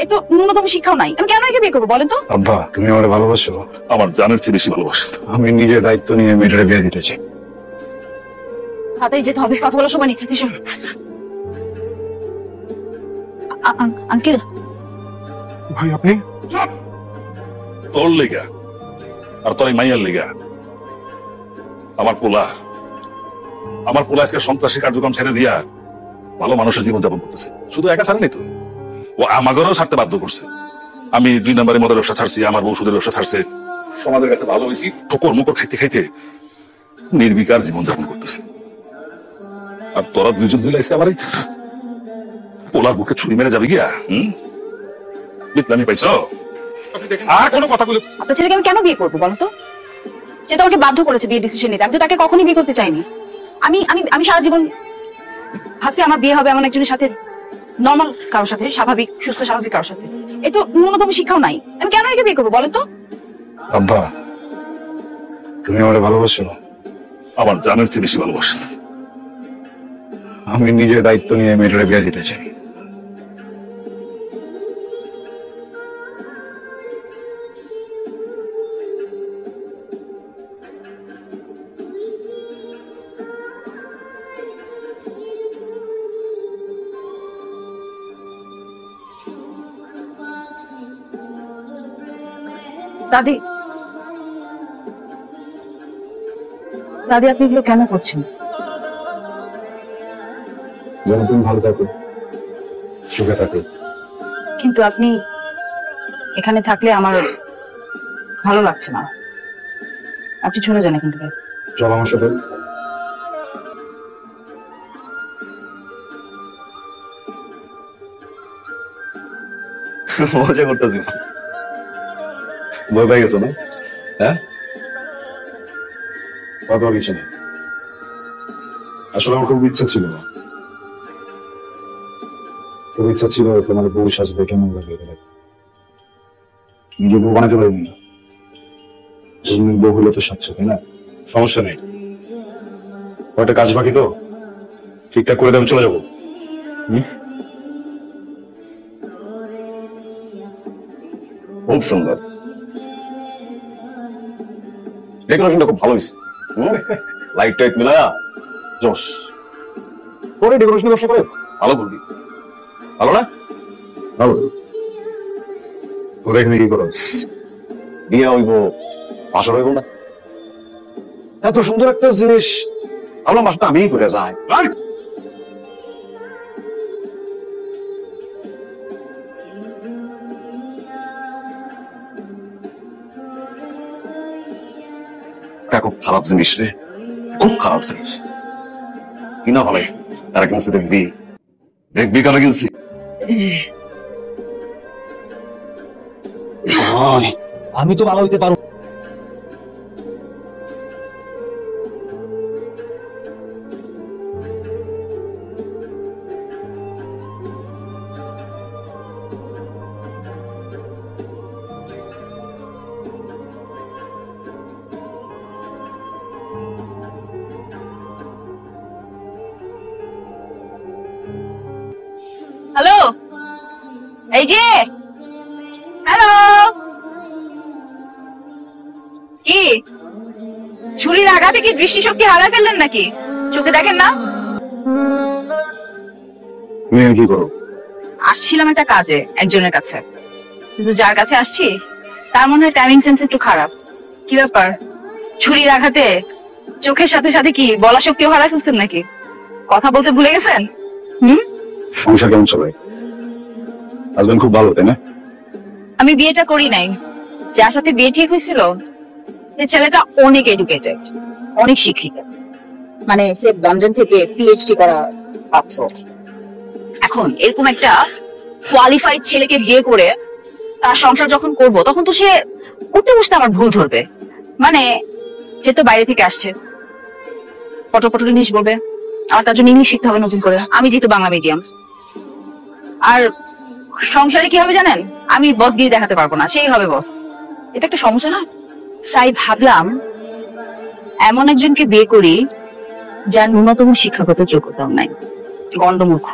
এ তো ন্যূনতম শিক্ষাও নাই। আমি কেন একে বিয়ে করবো বলেন তো? আব্বা, তুমি আমার ভালোবাসো? আমার জানের চেয়ে বেশি ভালোবাসে। আমি নিজের দায়িত্ব নিয়ে মেয়েটারে বিয়ে দিতে চাই। তাড়াতাড়ি যেতে হবে, কথা বলার সময় নেই। আঙ্কেল। ভাই আপনি? তোর লেগা আর তোর মাইয়ার লেগা আমার পোলা আজকে সন্ত্রাসী কার্যক্রম ছেড়ে দিয়া ভালো মানুষের জীবন যাপন করতেছে। শুধু একা ছাড়েনি তো, ও আমাদেরও ছাড়তে বাধ্য করছে। আমি 2 নম্বরের মদের ব্যবসা ছাড়ছি, আমার বউ সুদের ব্যবসা ছাড়ছে, সমাজের কাছে ভালো হয়েছি, ঠোকর মুকর খাইতে খাইতে নির্বিকার জীবন যাপন করতেছে। আর তোরা 2 জন মিলে এসে আমার পোলার বুকে ছুরি মেরে যাবে গিয়া। বিপ্লামি পাইছ? আর কোনো কথা বলে আপনার ছেলেকে আমি কেন বিয়ে করবো বলো তো? সে তো আমাকে বাধ্য করেছে বিয়ে ডিসিশন নিতে। আমি তো তাকে কখনই বিয়ে করতে চাইনি। আমি আমি আমি সারা জীবন ভাবছি আমার বিয়ে হবে এমন একজনের সাথে, নর্মাল কারোর সাথে, স্বাভাবিক সুস্থ স্বাভাবিক কারোর সাথে। এ তো ন্যূনতম শিক্ষাও নাই। আমি কেন একে বিয়ে করবো বলেন তো? আব্বা, তুমি আমার ভালোবাসো? আমার জানের চেয়ে বেশি ভালোবাসে। আমি নিজের দায়িত্ব নিয়ে মেয়েটারে বিয়ে দিতে চাই। সাদি, আপনি এগুলো কেন করছেন? যেন তুমি ভালো থাকো, সুখে থাকো। কিন্তু আপনি এখানে থাকলে আমার ভালো লাগছে না। আপনি চলে যান এখান থেকে। চল আমার সাথে। মজা করতেছি। ভয় পেয়ে গেছো না? হ্যাঁ, ভয় পাওয়ার কিছু নেই। আসলে আমার খুব ইচ্ছা ছিল, তোমার বউ সাজবে কেমন লাগে, নিজে বউ বানাতে পারবি না, বউ হলে তো সাজছো, তাই না? সমস্যা নেই, কয়টা কাজ বাকি তো ঠিকঠাক করে দিয়ে আমি চলে যাবো। খুব সুন্দর, ডেকোরেশনটা খুব ভালো হয়েছে। লাইট টাইট মিলা জোশ। তোর ডেকোরেশনের ব্যবসা করে ভালো করবি, ভালো না? ভালো। তোর এখানে কি করো? বিয়ে হইব, বাসর হইব না? এত সুন্দর একটা জিনিস আমরা বাসটা আমিই করে যাই। খুব খারাপ জিনিস রে, খুব খারাপ জিনিস। কিনা ভালো তারা কিনছে, দেখবি দেখবি কেন কিনছি। আমি তো ভালো হইতে পারবো। হ্যালো, এই যে হ্যালো, কি ছুরির আঘাতে কি দৃষ্টিশক্তি হারায় ফেললেন নাকি? চোখে দেখেন না? তুমি কি করো? আসছিলাম একটা কাজে একজনের কাছে, কিন্তু যার কাছে আসছি তার মনে হয় টাইমিং সেন্স একটু খারাপ। কি ব্যাপার, ছুরির আঘাতে চোখের সাথে সাথে কি বলা শক্তিও হারায় ফেলছেন নাকি? কথা বলতে ভুলে গেছেন? সংসার কেমন চলে? হাজবেন্ড খুব ভালো, তাই না? আমি বিয়েটা করি নাই, যার সাথে বিয়ে ঠিক হয়েছিল সে ছেলেটা অনেক এডুকেটেড, অনেক শিক্ষিত, মানে সে লন্ডন থেকে পিএইচডি করা পাত্র। এখন এরকম একটা কোয়ালিফাইড ছেলেকে বিয়ে করে তার সংসার যখন করব, তখন তো সে উঠতে বসতে আমার ভুল ধরবে। মানে সে তো বাইরে থেকে আসছে, পটর পটর ইংলিশ বলবে, আমার তার জন্য ইংলিশ শিখতে হবে নতুন করে। আমি যেহেতু বাংলা মিডিয়াম, আর সংসারে কি হবে জানেন, আমি বসগিরি দেখাতে পারবো না, সেই হবে বস। এটা একটা সমস্যা না? তাই ভাবলাম এমন একজনকে বিয়ে করি যার ন্যূনতম শিক্ষাগত যোগ্যতাও নাই, গণ্ডমূর্খ,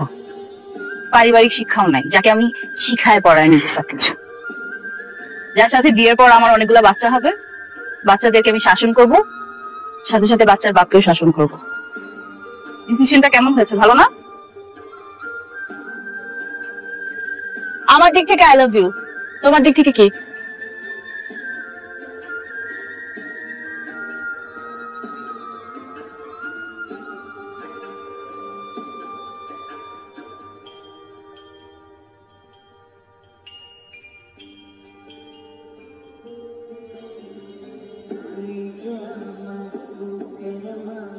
পারিবারিক শিক্ষাও নাই, যাকে আমি শিখায় পড়ায় নিতে সবকিছু। যার সাথে বিয়ের পর আমার অনেকগুলো বাচ্চা হবে, বাচ্চাদেরকে আমি শাসন করব, সাথে সাথে বাচ্চার বাপকেও শাসন করব। ডিসিশনটা কেমন হয়েছে, ভালো না? আমার দিক থেকে আই লাভ ইউ, তোমার দিক থেকে কি? Jama bukan